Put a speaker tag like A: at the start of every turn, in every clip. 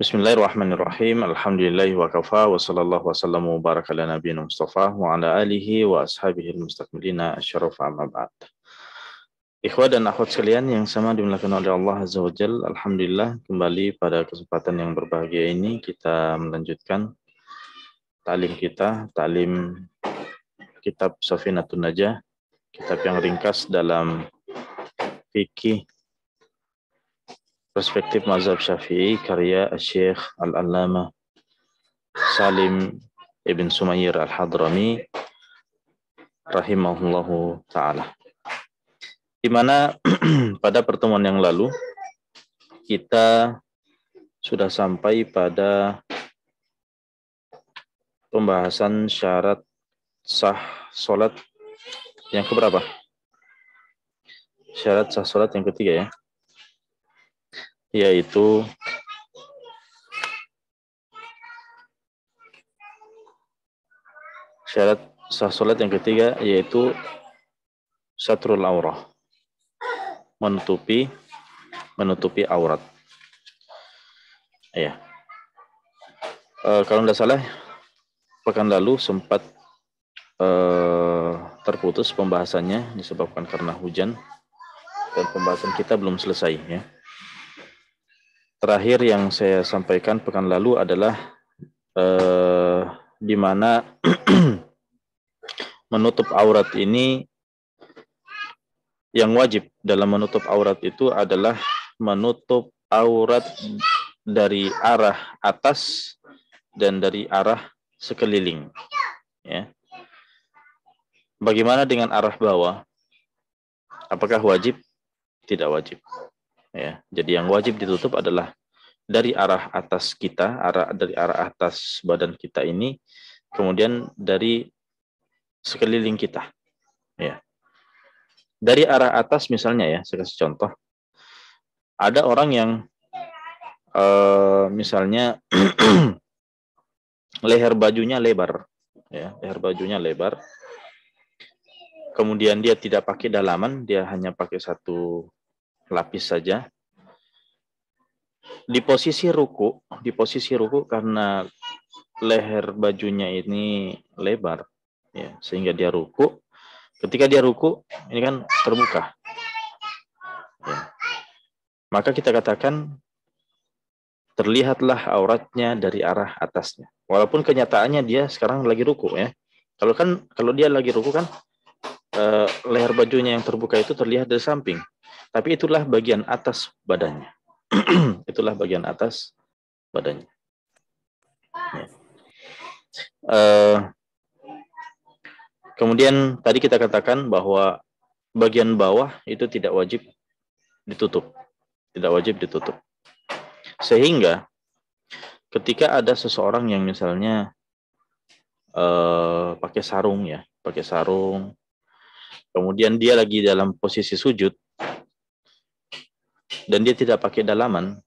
A: Bismillahirrahmanirrahim. Alhamdulillahi wa kafa wa sallallahu wa sallam wa baraka ala nabiyina Mustafa wa ala alihi wa ashabihi al-mustakmilina asyarafa amma ba'd. Ikhwah dan akhwat sekalian yang sama dimuliakan oleh Allah Azza wa Jal. Alhamdulillah kembali pada kesempatan yang berbahagia ini kita melanjutkan ta'lim kita, ta'lim kitab Safinatun Najah, kitab yang ringkas dalam fikih perspektif mazhab Syafi'i karya Syekh Al-Allamah Salim Ibn Sumayr Al-Hadrami rahimahullahu ta'ala. Di mana pada pertemuan yang lalu kita sudah sampai pada pembahasan syarat sah salat yang keberapa? Syarat sah salat yang ketiga ya. Yaitu syarat sah salat yang ketiga yaitu satrul aurah. Menutupi aurat. Ya. Kalau tidak salah pekan lalu sempat terputus pembahasannya disebabkan karena hujan dan pembahasan kita belum selesai ya. Terakhir yang saya sampaikan pekan lalu adalah di mana menutup aurat ini yang wajib dalam menutup aurat itu adalah menutup aurat dari arah atas dan dari arah sekeliling. Ya. Bagaimana dengan arah bawah? Apakah wajib? Tidak wajib. Ya. Jadi yang wajib ditutup adalah dari arah atas kita, dari arah atas badan kita ini, kemudian dari sekeliling kita. Ya. Dari arah atas misalnya ya, saya kasih contoh. Ada orang yang misalnya leher bajunya lebar, ya, leher bajunya lebar. Kemudian dia tidak pakai dalaman, dia hanya pakai satu lapis saja. Di posisi ruku karena leher bajunya ini lebar, ya, sehingga dia ruku. Ketika dia ruku, ini kan terbuka. Ya. Maka kita katakan terlihatlah auratnya dari arah atasnya. Walaupun kenyataannya dia sekarang lagi ruku ya. Kalau dia lagi ruku kan leher bajunya yang terbuka itu terlihat dari samping. Tapi itulah bagian atas badannya. Itulah bagian atas badannya. Ya. Kemudian tadi kita katakan bahwa bagian bawah itu tidak wajib ditutup. Tidak wajib ditutup. Sehingga ketika ada seseorang yang misalnya pakai sarung ya, pakai sarung, kemudian dia lagi dalam posisi sujud dan dia tidak pakai dalaman,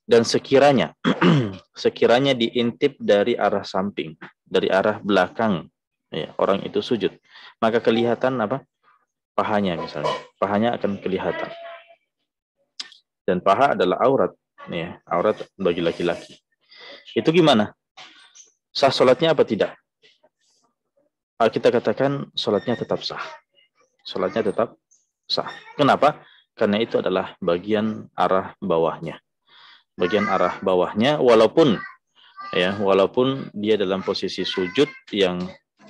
A: dan sekiranya diintip dari arah samping, dari arah belakang ya, orang itu sujud, maka kelihatan apa? Pahanya misalnya, pahanya akan kelihatan. Dan paha adalah aurat, ya, aurat bagi laki-laki. Itu gimana? Sah sholatnya apa tidak? Kita katakan sholatnya tetap sah. Sholatnya tetap sah. Kenapa? Karena itu adalah bagian arah bawahnya. Bagian arah bawahnya, walaupun dia dalam posisi sujud yang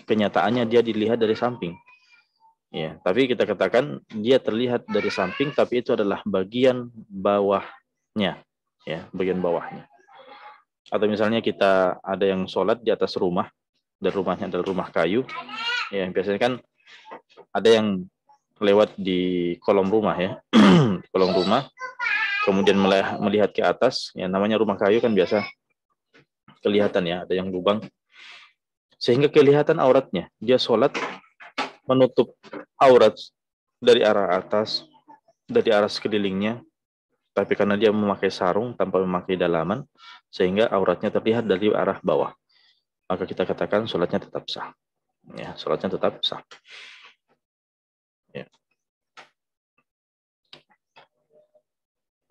A: kenyataannya dia dilihat dari samping. Ya, tapi kita katakan dia terlihat dari samping, tapi itu adalah bagian bawahnya, ya, bagian bawahnya. Atau misalnya kita ada yang sholat di atas rumah, dan rumahnya adalah rumah kayu, ya, biasanya kan ada yang lewat di kolom rumah ya, kolom rumah, kemudian melihat ke atas, ya, namanya rumah kayu kan biasa kelihatan ya, ada yang lubang, sehingga kelihatan auratnya. Dia sholat menutup aurat dari arah atas, dari arah sekelilingnya, tapi karena dia memakai sarung tanpa memakai dalaman, sehingga auratnya terlihat dari arah bawah. Maka kita katakan sholatnya tetap sah. Ya, sholatnya tetap sah. Ya.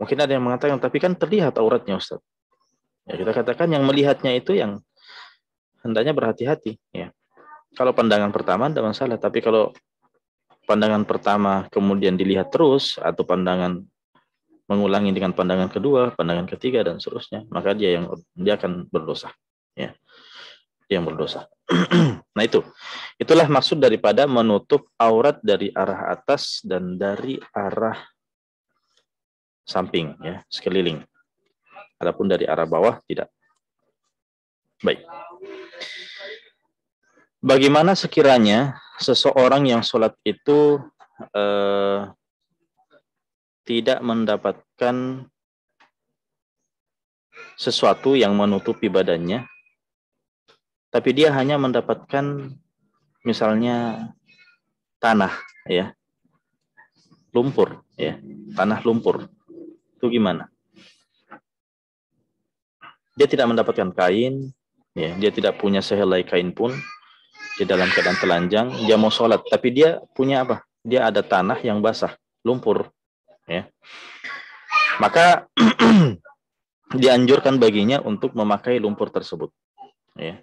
A: Mungkin ada yang mengatakan, tapi kan terlihat auratnya Ustaz. Ya, kita katakan yang melihatnya itu yang hendaknya berhati-hati. Ya. Kalau pandangan pertama tidak masalah, tapi kalau pandangan pertama kemudian dilihat terus, atau pandangan mengulangi dengan pandangan kedua, pandangan ketiga, dan seterusnya, maka dia akan berdosa. Ya, dia yang berdosa. Nah itulah maksud daripada menutup aurat dari arah atas dan dari arah samping, ya, sekeliling. Adapun dari arah bawah tidak. Baik. Bagaimana sekiranya seseorang yang sholat itu tidak mendapatkan sesuatu yang menutupi badannya, tapi dia hanya mendapatkan misalnya tanah, ya, lumpur, ya, tanah lumpur, itu gimana? Dia tidak mendapatkan kain, ya, dia tidak punya sehelai kain pun, di dalam keadaan telanjang, dia mau sholat, tapi dia punya apa? Dia ada tanah yang basah, lumpur, ya. Maka dianjurkan baginya untuk memakai lumpur tersebut, ya.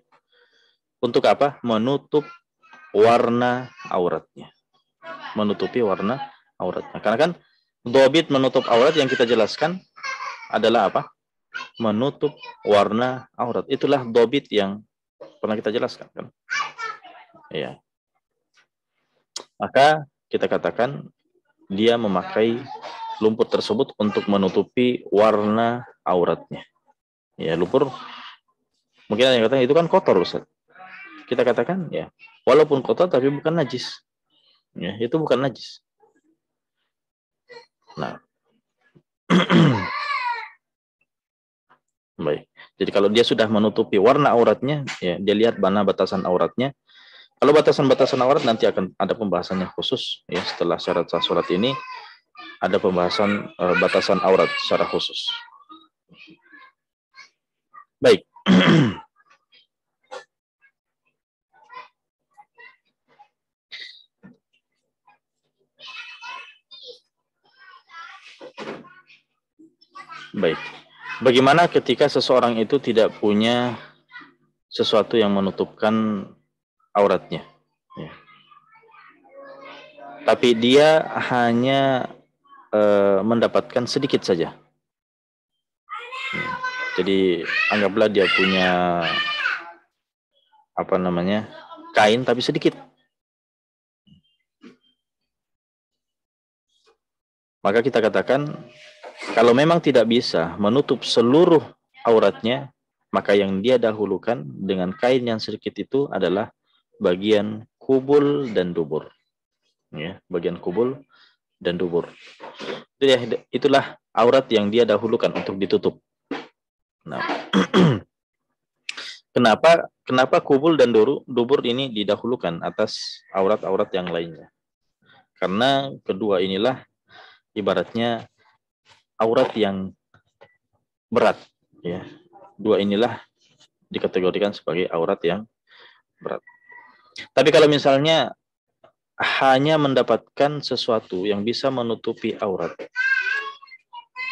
A: Untuk apa? Menutup warna auratnya, menutupi warna auratnya. Karena kan dhobit menutup aurat yang kita jelaskan adalah apa? Menutup warna aurat. Itulah dhobit yang pernah kita jelaskan, kan? Ya. Maka kita katakan dia memakai lumpur tersebut untuk menutupi warna auratnya. Ya, lumpur mungkin ada yang katakan itu kan kotor, Ustaz. Kita katakan ya, walaupun kotor tapi bukan najis. Ya, itu bukan najis. Nah, baik. Jadi kalau dia sudah menutupi warna auratnya, ya, dia lihat mana batasan auratnya. Kalau batasan-batasan aurat nanti akan ada pembahasannya khusus, ya, setelah syarat sah salat ini ada pembahasan batasan aurat secara khusus. Baik. Baik. Bagaimana ketika seseorang itu tidak punya sesuatu yang menutupkan auratnya, ya. Tapi dia hanya mendapatkan sedikit saja. Jadi anggaplah dia punya apa namanya, kain tapi sedikit. Maka kita katakan kalau memang tidak bisa menutup seluruh auratnya, maka yang dia dahulukan dengan kain yang sedikit itu adalah bagian kubul dan dubur. Ya, bagian kubul dan dubur. Itulah aurat yang dia dahulukan untuk ditutup. Nah, kenapa kubul dan dubur ini didahulukan atas aurat-aurat yang lainnya? Karena kedua inilah ibaratnya aurat yang berat, ya. Dua inilah dikategorikan sebagai aurat yang berat. Tapi kalau misalnya hanya mendapatkan sesuatu yang bisa menutupi aurat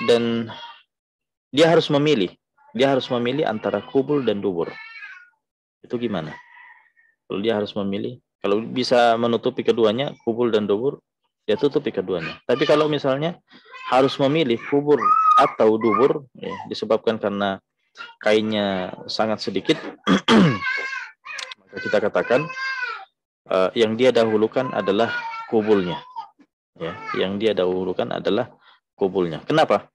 A: dan dia harus memilih antara kubul dan dubur, itu gimana? Kalau dia harus memilih, kalau bisa menutupi keduanya, kubul dan dubur, dia tutupi keduanya. Tapi kalau misalnya harus memilih kubur atau dubur, ya, disebabkan karena kainnya sangat sedikit, maka kita katakan yang dia dahulukan adalah kubulnya. Ya, yang dia dahulukan adalah kubulnya. Kenapa?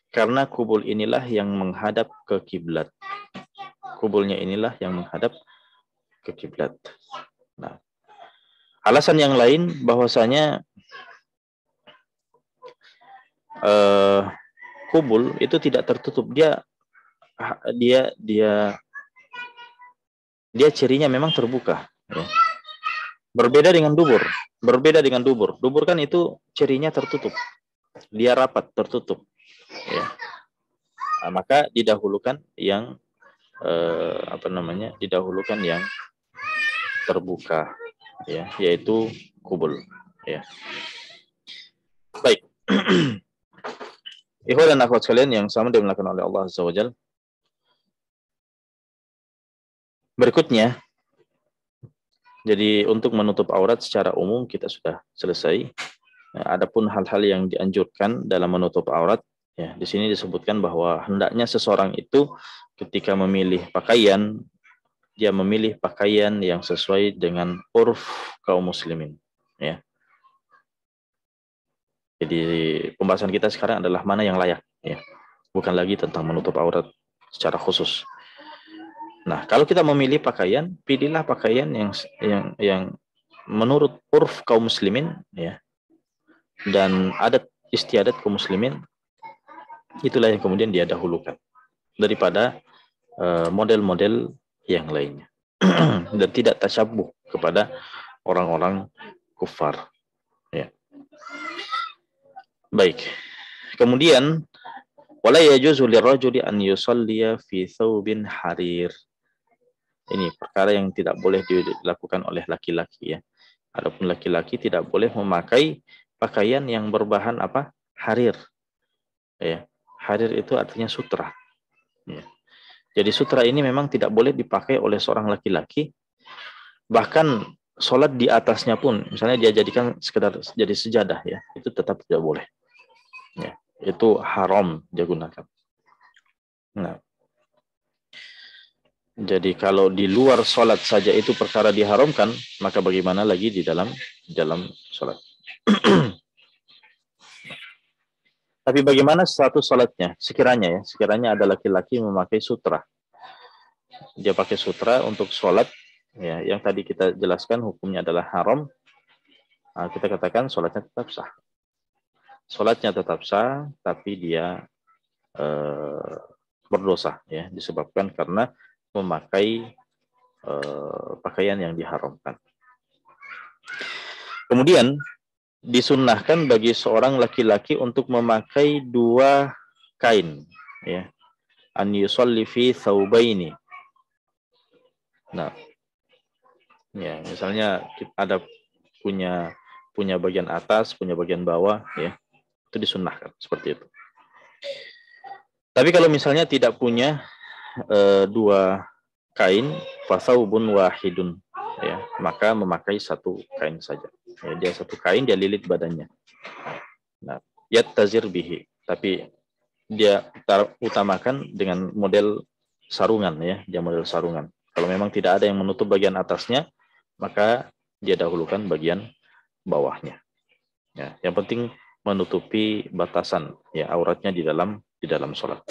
A: Karena kubul inilah yang menghadap ke kiblat. Kubulnya inilah yang menghadap ke kiblat. Nah, alasan yang lain bahwasanya kubul itu tidak tertutup. Dia cirinya memang terbuka, ya. Berbeda dengan dubur. Dubur kan itu cirinya tertutup. Dia rapat, tertutup, ya. Nah, maka didahulukan yang didahulukan yang terbuka, ya, yaitu kubul, ya. Baik. Ikhwan dan akhwat sekalian yang sama dimuliakan oleh Allah Azza wa Jalla. Berikutnya, jadi untuk menutup aurat secara umum kita sudah selesai. Nah, adapun hal-hal yang dianjurkan dalam menutup aurat, ya di sini disebutkan bahwa hendaknya seseorang itu ketika memilih pakaian, dia memilih pakaian yang sesuai dengan urf kaum muslimin. Ya. Jadi pembahasan kita sekarang adalah mana yang layak, ya. Bukan lagi tentang menutup aurat secara khusus. Nah, kalau kita memilih pakaian, pilihlah pakaian yang menurut urf kaum muslimin, ya, dan adat istiadat kaum muslimin, itulah yang kemudian dia dahulukan daripada model-model yang lainnya. Dan tidak tasyabuh kepada orang-orang kufar. Ya. Baik. Kemudian wala yajuzu lirrajuli an yusalliya fi thawbin harir. Ini perkara yang tidak boleh dilakukan oleh laki-laki, ya. Adapun laki-laki tidak boleh memakai pakaian yang berbahan apa? Harir. Ya. Harir itu artinya sutra. Ya. Jadi sutra ini memang tidak boleh dipakai oleh seorang laki-laki. Bahkan sholat di atasnya pun, misalnya dia jadikan sekedar jadi sejadah, ya, itu tetap tidak boleh. Ya. Itu haram dia gunakan. Nah, jadi kalau di luar sholat saja itu perkara diharamkan, maka bagaimana lagi di dalam sholat? Tapi bagaimana status sholatnya? Sekiranya ada laki-laki memakai sutra, dia pakai sutra untuk sholat, ya, yang tadi kita jelaskan hukumnya adalah haram. Nah, kita katakan sholatnya tetap sah. Sholatnya tetap sah, tapi dia berdosa, ya, disebabkan karena memakai pakaian yang diharamkan. Kemudian disunnahkan bagi seorang laki-laki untuk memakai dua kain, ya, an yusalli fi thawbaini. Nah, ya, misalnya ada punya bagian atas, punya bagian bawah, ya, itu disunnahkan seperti itu. Tapi kalau misalnya tidak punya dua kain, fasaubun wahidun, ya, maka memakai satu kain saja. Ya, dia satu kain, dia lilit badannya. Nah, yattazir bihi, tapi dia utamakan dengan model sarungan, ya, dia model sarungan. Kalau memang tidak ada yang menutup bagian atasnya, maka dia dahulukan bagian bawahnya. Ya, yang penting menutupi batasan, ya, auratnya di dalam sholat.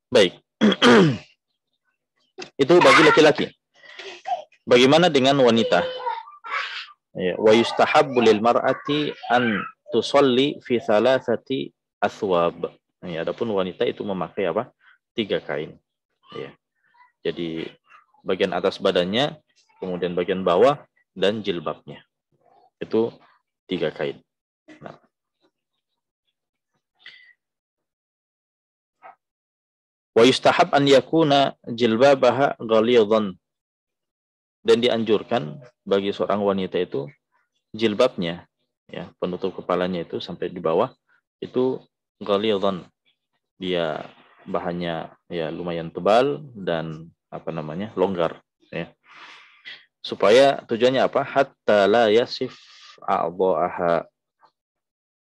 A: Baik. Itu bagi laki-laki. Bagaimana dengan wanita? Wa yustahabbu lil mar'ati an tusalli fi thalathati athwab. Ya, adapun wanita itu memakai apa? 3 kain. Ya. Jadi bagian atas badannya, kemudian bagian bawah, dan jilbabnya. Itu 3 kain. Nah. Wa yustahab an yakuna jilbabaha ghalidhan. Dan dianjurkan bagi seorang wanita itu jilbabnya, ya, penutup kepalanya itu sampai di bawah itu ghalidhan. Dia bahannya, ya, lumayan tebal dan longgar, ya. Supaya tujuannya apa? Hatta la yasif a'dha'aha,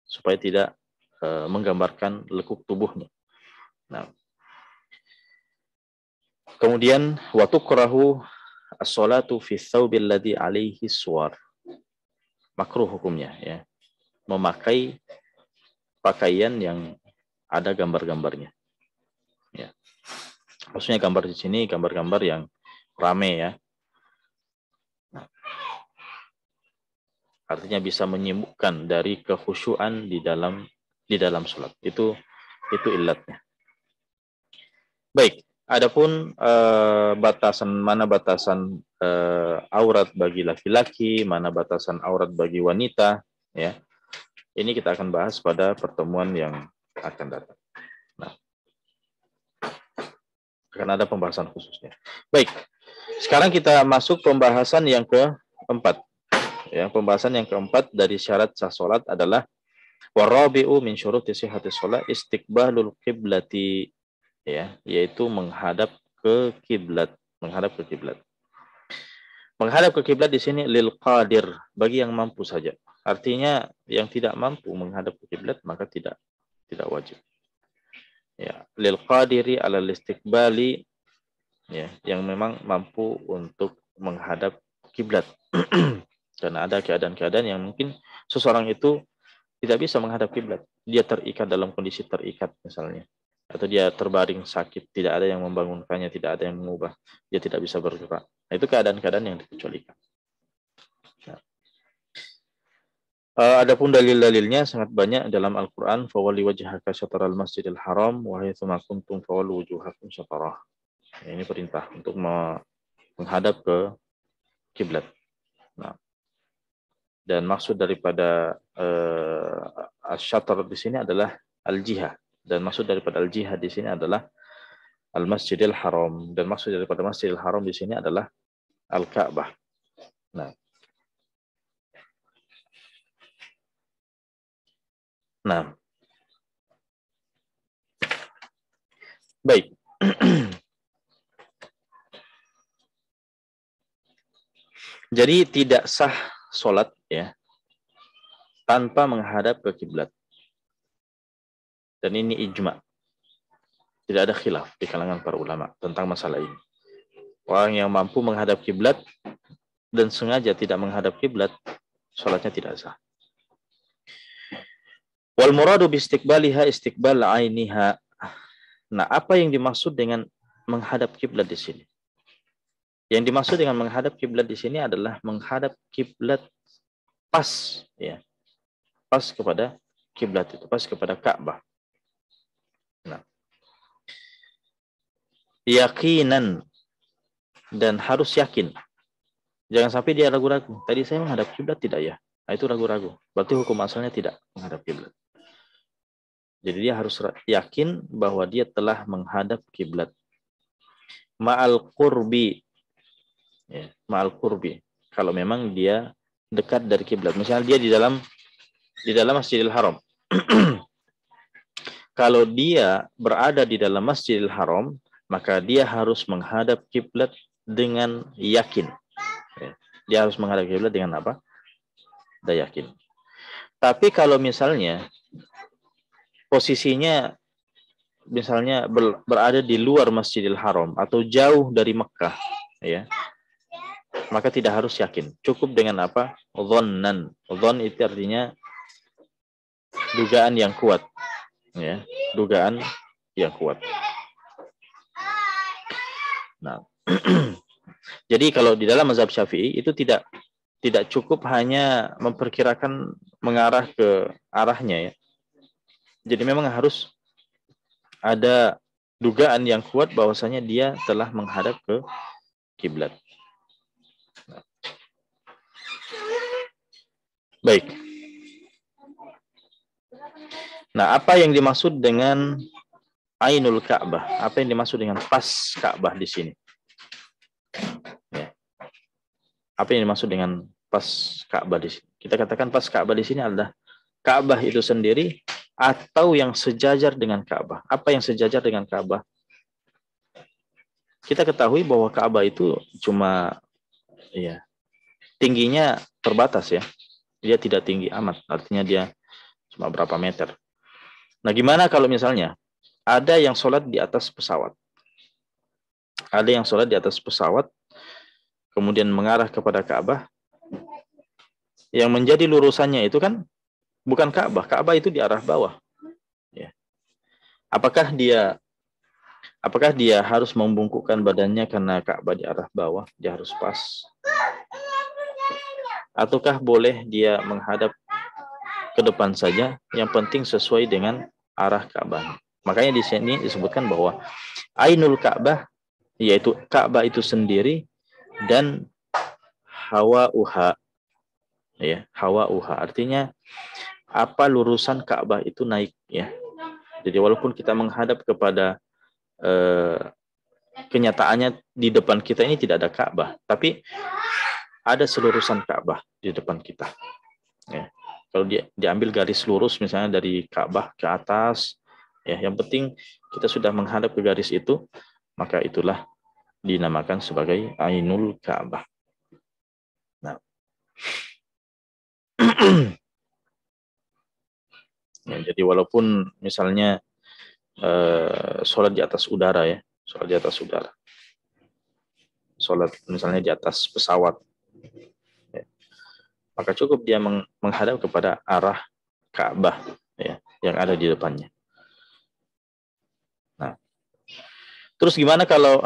A: supaya tidak menggambarkan lekuk tubuhnya. Nah, kemudian wa tukrahu as-salatu fi thawbil ladzi alaihi suwar. Makruh hukumnya, ya, memakai pakaian yang ada gambar-gambarnya. Ya. Maksudnya gambar di sini gambar-gambar yang rame, ya. Nah, artinya bisa menyibukkan dari kekhusyuan di dalam sholat. Itu illatnya. Baik. Adapun mana batasan aurat bagi laki-laki, mana batasan aurat bagi wanita, ya. Ini kita akan bahas pada pertemuan yang akan datang. Nah, akan ada pembahasan khususnya. Baik. Sekarang kita masuk pembahasan yang keempat. Ya, pembahasan yang keempat dari syarat sah salat adalah warabi'u min syuruti sihhatis shalah istiqbalul qiblati, ya, yaitu menghadap ke kiblat, menghadap ke kiblat. Menghadap ke kiblat di sini lil qadir, bagi yang mampu saja. Artinya yang tidak mampu menghadap ke kiblat maka tidak wajib. Ya, lil qadiri ala istiqbali, ya, yang memang mampu untuk menghadap kiblat. Karena ada keadaan-keadaan yang mungkin seseorang itu tidak bisa menghadap kiblat. Dia terikat dalam kondisi terikat misalnya. Atau dia terbaring sakit, tidak ada yang membangunkannya, tidak ada yang mengubah. Dia tidak bisa bergerak. Nah, itu keadaan-keadaan yang dikecualikan. Nah. Adapun dalil-dalilnya sangat banyak dalam Al-Quran. Fawali wajhaka syataral masjidil haram wa haitsu ma kuntum fawallu wujuhakum syatarah. Ini perintah untuk menghadap ke kiblat. Nah, dan maksud daripada asyatar di sini adalah al-jihad, dan maksud daripada al-jihad di sini adalah al-masjidil haram, dan maksud daripada masjidil haram di sini adalah al-Ka'bah. Nah, baik. Jadi tidak sah sholat ya tanpa menghadap ke kiblat. Dan ini ijma. Tidak ada khilaf di kalangan para ulama tentang masalah ini. Orang yang mampu menghadap kiblat dan sengaja tidak menghadap kiblat, sholatnya tidak sah. Wal muradu bi istiqbaliha istiqbal ainiha. Nah, apa yang dimaksud dengan menghadap kiblat di sini? Yang dimaksud dengan menghadap kiblat di sini adalah menghadap kiblat pas, ya, pas kepada kiblat itu, pas kepada Ka'bah. Nah, yakinan, dan harus yakin. Jangan sampai dia ragu-ragu. Tadi saya menghadap kiblat tidak ya? Nah, itu ragu-ragu. Berarti hukum asalnya tidak menghadap kiblat. Jadi dia harus yakin bahwa dia telah menghadap kiblat. Ma'al qurbi. Ya, ma'al qurbi. Kalau memang dia dekat dari kiblat. Misalnya dia di dalam Masjidil Haram. Kalau dia berada di dalam Masjidil Haram, maka dia harus menghadap kiblat dengan yakin. Ya, dia harus menghadap kiblat dengan apa? Dia yakin. Tapi kalau misalnya posisinya misalnya berada di luar Masjidil Haram atau jauh dari Mekah, ya, maka tidak harus yakin. Cukup dengan apa? Dhannan. Dhann itu artinya dugaan yang kuat, ya, dugaan yang kuat. Nah, jadi kalau di dalam mazhab Syafi'i itu tidak cukup hanya memperkirakan mengarah ke arahnya, ya. Jadi memang harus ada dugaan yang kuat bahwasanya dia telah menghadap ke kiblat. Baik. Nah, apa yang dimaksud dengan Ainul Ka'bah? Apa yang dimaksud dengan pas Ka'bah di sini? Ya. Apa yang dimaksud dengan pas Ka'bah di sini? Kita katakan pas Ka'bah di sini adalah Ka'bah itu sendiri atau yang sejajar dengan Ka'bah. Apa yang sejajar dengan Ka'bah? Kita ketahui bahwa Ka'bah itu cuma, ya, tingginya terbatas, ya. Dia tidak tinggi amat. Artinya dia cuma berapa meter. Nah, gimana kalau misalnya ada yang sholat di atas pesawat? Ada yang sholat di atas pesawat, kemudian mengarah kepada Ka'bah. Yang menjadi lurusannya itu kan bukan Ka'bah. Ka'bah itu di arah bawah. Ya. Apakah dia harus membungkukkan badannya karena Ka'bah di arah bawah? Dia harus pas. Ataukah boleh dia menghadap ke depan saja? Yang penting sesuai dengan arah Ka'bah. Makanya di sini disebutkan bahwa Ainul Ka'bah, yaitu Ka'bah itu sendiri, dan hawa'uha. Ya, hawa'uha artinya apa lurusan Ka'bah itu naik, ya. Jadi walaupun kita menghadap kepada kenyataannya di depan kita ini tidak ada Ka'bah, tapi ada selurusan Ka'bah di depan kita. Ya. Kalau dia diambil garis lurus misalnya dari Ka'bah ke atas, ya, yang penting kita sudah menghadap ke garis itu, maka itulah dinamakan sebagai Ainul Ka'bah. Nah. Ya, jadi walaupun misalnya sholat di atas udara ya, sholat di atas udara, sholat misalnya di atas pesawat, ya, maka cukup dia menghadap kepada arah Ka'bah ya, yang ada di depannya. Nah, terus gimana kalau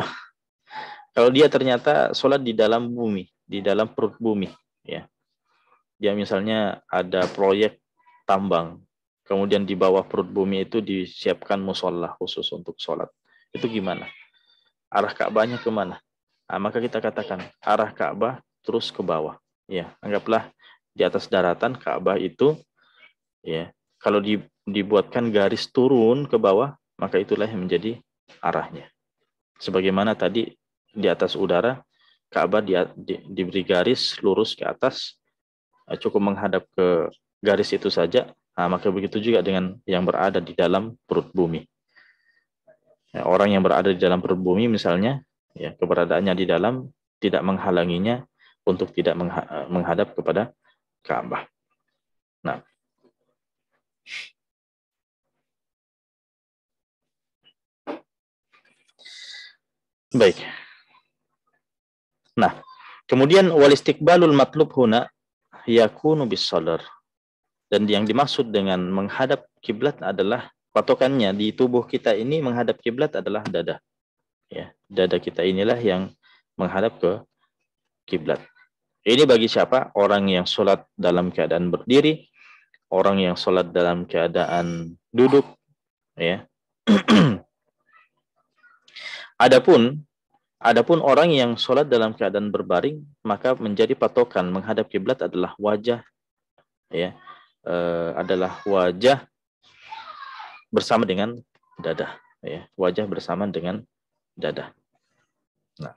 A: dia ternyata sholat di dalam bumi, di dalam perut bumi, ya, dia misalnya ada proyek tambang, kemudian di bawah perut bumi itu disiapkan musola khusus untuk sholat, itu gimana? Arah Ka'bahnya kemana? Nah, maka kita katakan arah Ka'bah terus ke bawah. Ya, anggaplah di atas daratan Ka'bah itu, ya, kalau dibuatkan garis turun ke bawah, maka itulah yang menjadi arahnya. Sebagaimana tadi di atas udara, Ka'bah diberi garis lurus ke atas, cukup menghadap ke garis itu saja. Nah, maka begitu juga dengan yang berada di dalam perut bumi. Ya, orang yang berada di dalam perut bumi misalnya, ya, keberadaannya di dalam tidak menghalanginya untuk tidak menghadap kepada Ka'bah. Nah, baik. Nah, kemudian walistiqbalul matlub huna yakunu bis-sadr. Dan yang dimaksud dengan menghadap kiblat adalah patokannya di tubuh kita ini menghadap kiblat adalah dada. Ya, dada kita inilah yang menghadap ke kiblat. Ini bagi siapa? Orang yang sholat dalam keadaan berdiri, orang yang sholat dalam keadaan duduk, ya. Adapun orang yang sholat dalam keadaan berbaring, maka menjadi patokan menghadap kiblat adalah wajah, ya, adalah wajah bersama dengan dada, ya, wajah bersama dengan dada. Nah,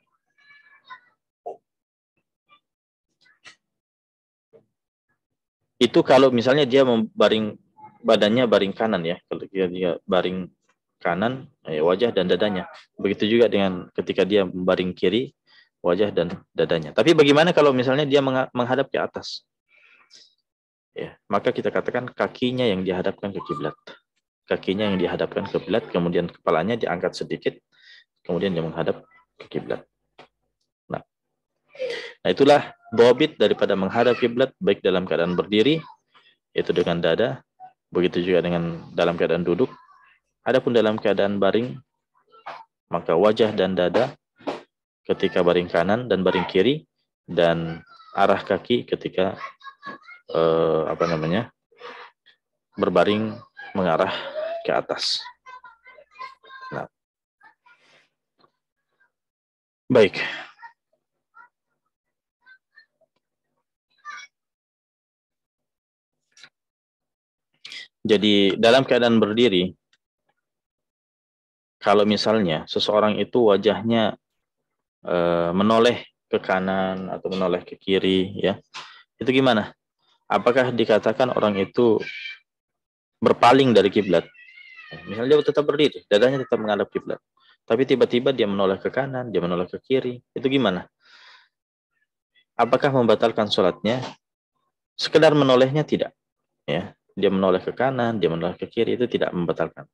A: itu kalau misalnya dia membaring badannya baring kanan ya, kalau dia baring kanan, wajah dan dadanya. Begitu juga dengan ketika dia membaring kiri, wajah dan dadanya. Tapi bagaimana kalau misalnya dia menghadap ke atas? Ya, maka kita katakan kakinya yang dihadapkan ke kiblat. Kakinya yang dihadapkan ke kiblat, kemudian kepalanya diangkat sedikit, kemudian dia menghadap ke kiblat. Nah, itulah dhabit daripada menghadap kiblat baik dalam keadaan berdiri, yaitu dengan dada, begitu juga dengan dalam keadaan duduk. Adapun dalam keadaan baring, maka wajah dan dada ketika baring kanan dan baring kiri, dan arah kaki ketika berbaring mengarah ke atas. Nah, baik. Jadi dalam keadaan berdiri, kalau misalnya seseorang itu wajahnya menoleh ke kanan atau menoleh ke kiri, ya, itu gimana? Apakah dikatakan orang itu berpaling dari kiblat? Misalnya dia tetap berdiri, dadanya tetap menghadap kiblat, tapi tiba-tiba dia menoleh ke kanan, dia menoleh ke kiri, itu gimana? Apakah membatalkan sholatnya? Sekedar menolehnya tidak, ya. Dia menoleh ke kanan, dia menoleh ke kiri, itu tidak membatalkan.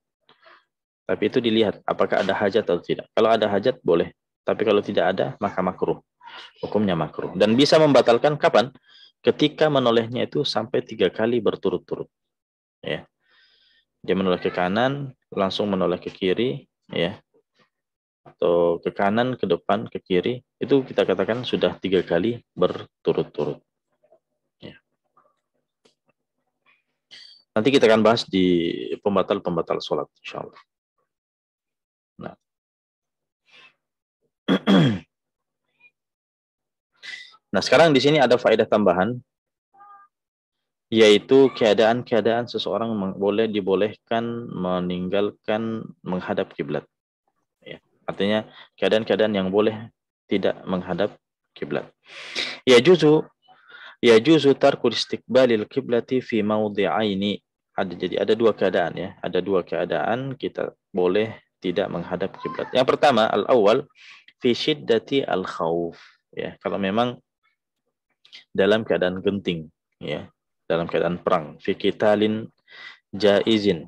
A: Tapi itu dilihat apakah ada hajat atau tidak. Kalau ada hajat boleh, tapi kalau tidak ada maka makruh. Hukumnya makruh. Dan bisa membatalkan kapan? Ketika menolehnya itu sampai 3 kali berturut-turut. Ya. Dia menoleh ke kanan, langsung menoleh ke kiri, ya, atau ke kanan, ke depan, ke kiri, itu kita katakan sudah 3 kali berturut-turut. Ya. Nanti kita akan bahas di pembatal-pembatal sholat, insya Allah. Nah. Nah, sekarang di sini ada faedah tambahan, yaitu keadaan-keadaan seseorang dibolehkan meninggalkan menghadap kiblat. Ya. Artinya keadaan-keadaan yang boleh tidak menghadap kiblat. Yajuzu tarku istiqbalil kiblati fi mawdi'aini. Jadi ada 2 keadaan ya. Ada 2 keadaan kita boleh tidak menghadap kiblat. Yang pertama, al-awwal fi syiddati al-khauf, ya, kalau memang dalam keadaan genting, ya, dalam keadaan perang, fi qitalin jaizin,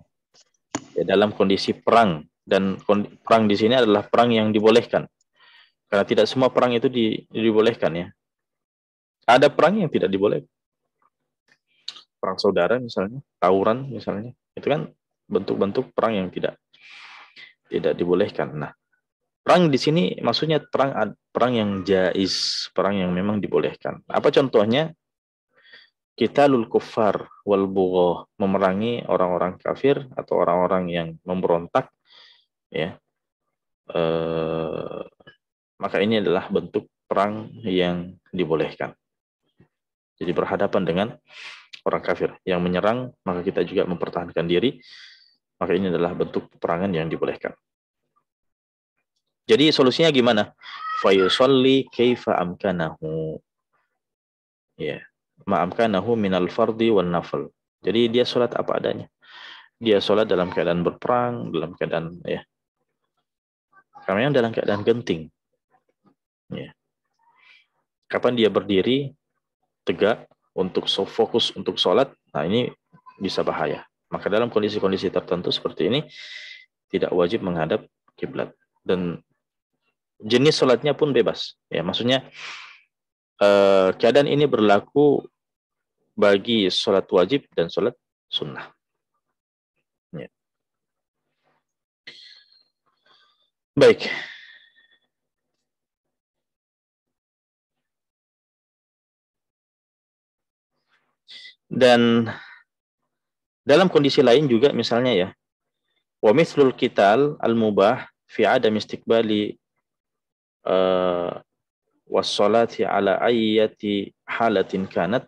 A: ya, dalam kondisi perang, dan perang di sini adalah perang yang dibolehkan, karena tidak semua perang itu dibolehkan, ya. Ada perang yang tidak dibolehkan, perang saudara misalnya, tawuran misalnya, itu kan bentuk-bentuk perang yang tidak dibolehkan. Nah, perang di sini maksudnya perang yang jaiz, perang yang memang dibolehkan. Apa contohnya? Qitalul kuffar wal bugha, memerangi orang-orang kafir atau orang-orang yang memberontak, ya. Eh, maka ini adalah bentuk perang yang dibolehkan. Jadi berhadapan dengan orang kafir yang menyerang, maka kita juga mempertahankan diri, maka ini adalah bentuk peperangan yang dibolehkan. Jadi solusinya gimana? Fayusalli kaifa amkanahu, ya, ma'amkanahu minal fardi wan nafl. Jadi dia sholat apa adanya. Dia sholat dalam keadaan berperang, dalam keadaan, ya, karena dalam keadaan genting, ya. Kapan dia berdiri tegak untuk fokus untuk sholat, nah ini bisa bahaya. Maka dalam kondisi-kondisi tertentu seperti ini tidak wajib menghadap kiblat, dan jenis sholatnya pun bebas, ya. Maksudnya keadaan ini berlaku bagi sholat wajib dan sholat sunnah, ya. Baik. Dan dalam kondisi lain juga misalnya, ya, wa mithlul qital al-mubah fi adam istiqbali wassalati ala ayyati halatin kanat,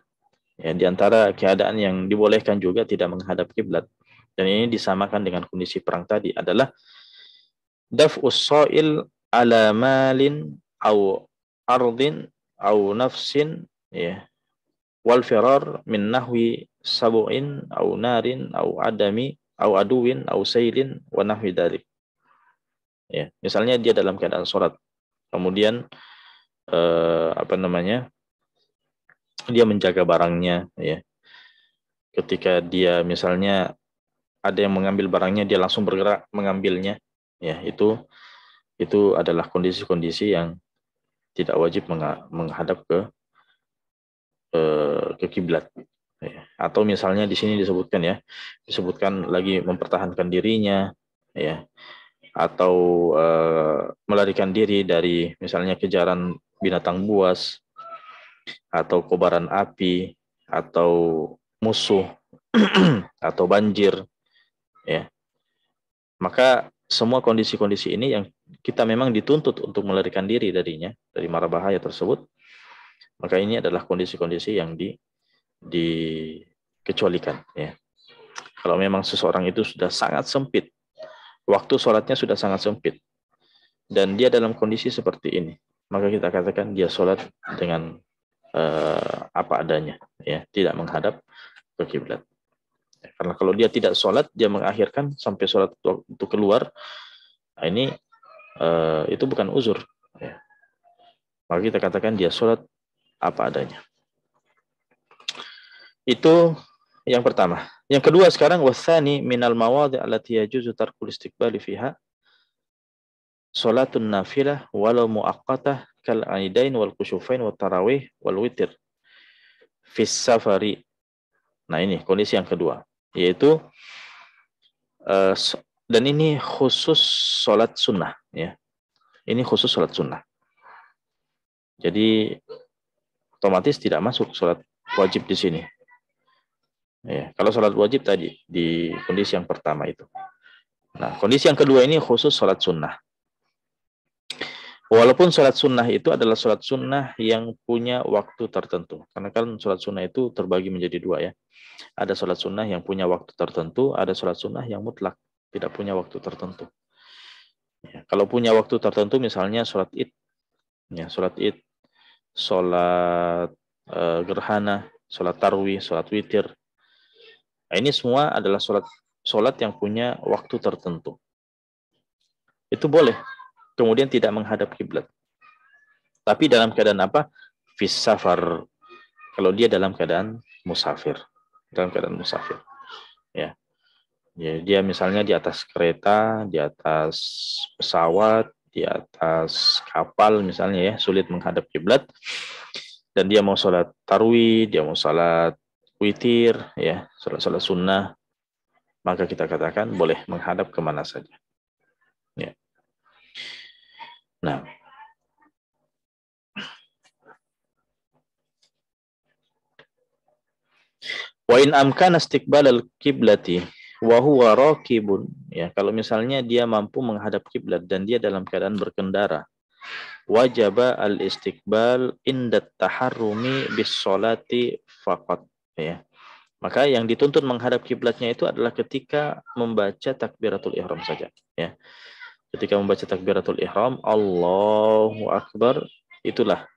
A: ya, di antara keadaan yang dibolehkan juga tidak menghadap kiblat, dan ini disamakan dengan kondisi perang tadi, adalah daf'us sa'il ala malin au ardin au nafsin, ya, wal firar min nahwi sabu'in au narin au adami au aduwin au sailin wa nahwi dzalik, ya. Misalnya dia dalam keadaan sholat, kemudian dia menjaga barangnya, ya. Ketika dia misalnya ada yang mengambil barangnya, dia langsung bergerak mengambilnya, ya, itu adalah kondisi-kondisi yang tidak wajib menghadap ke kiblat, ya. Atau misalnya di sini disebutkan lagi mempertahankan dirinya, ya, atau melarikan diri dari misalnya kejaran binatang buas atau kobaran api atau musuh atau banjir, ya. Maka semua kondisi-kondisi ini yang kita memang dituntut untuk melarikan diri darinya, dari mara bahaya tersebut, maka ini adalah kondisi-kondisi yang dikecualikan, ya. Kalau memang seseorang itu sudah sangat sempit, waktu sholatnya sudah sangat sempit, dan dia dalam kondisi seperti ini, maka kita katakan dia sholat dengan apa adanya, ya, tidak menghadap ke kiblat. Karena kalau dia tidak sholat, dia mengakhirkan sampai sholat itu keluar, nah ini itu bukan uzur, ya. Maka kita katakan dia sholat apa adanya. Itu yang pertama. Yang kedua sekarang, wasani minal mawadhi allati yajuzu tarkul istiqbali fiha sholatun nafilah walau muaqqatah kal aidain wal kusyufain wat tarawih wal witir fis safari. Nah, ini kondisi yang kedua, yaitu dan ini khusus sholat sunnah, ya. Ini khusus sholat sunnah. Jadi otomatis tidak masuk sholat wajib di sini, ya. Kalau sholat wajib tadi di kondisi yang pertama itu. Nah, kondisi yang kedua ini khusus sholat sunnah. Walaupun sholat sunnah itu adalah sholat sunnah yang punya waktu tertentu. Karena kan sholat sunnah itu terbagi menjadi dua, ya. Ada sholat sunnah yang punya waktu tertentu, ada sholat sunnah yang mutlak, tidak punya waktu tertentu. Ya, kalau punya waktu tertentu, misalnya sholat id, ya, sholat id, sholat gerhana, sholat tarwih, sholat witir. Nah, ini semua adalah sholat yang punya waktu tertentu. Itu boleh. kemudian tidak menghadap kiblat. Tapi dalam keadaan apa? Fis safar. Kalau dia dalam keadaan musafir. Dalam keadaan musafir. Ya. Ya, dia misalnya di atas kereta, di atas pesawat, di atas kapal misalnya ya, sulit menghadap kiblat, dan dia mau sholat tarwih, dia mau sholat witir, ya, sholat sunnah, maka kita katakan boleh menghadap kemana saja. Ya. Nah, wa in amkana istiqbal al-qiblati wa huwa raqibun, ya, kalau misalnya dia mampu menghadap kiblat dan dia dalam keadaan berkendara, wajaba al-istiqbal inda taharrumi bis sholati faqat, ya. Maka yang dituntut menghadap kiblatnya itu adalah ketika membaca takbiratul ihram saja, ya. Ketika membaca takbiratul ihram, Allahu Akbar, itulah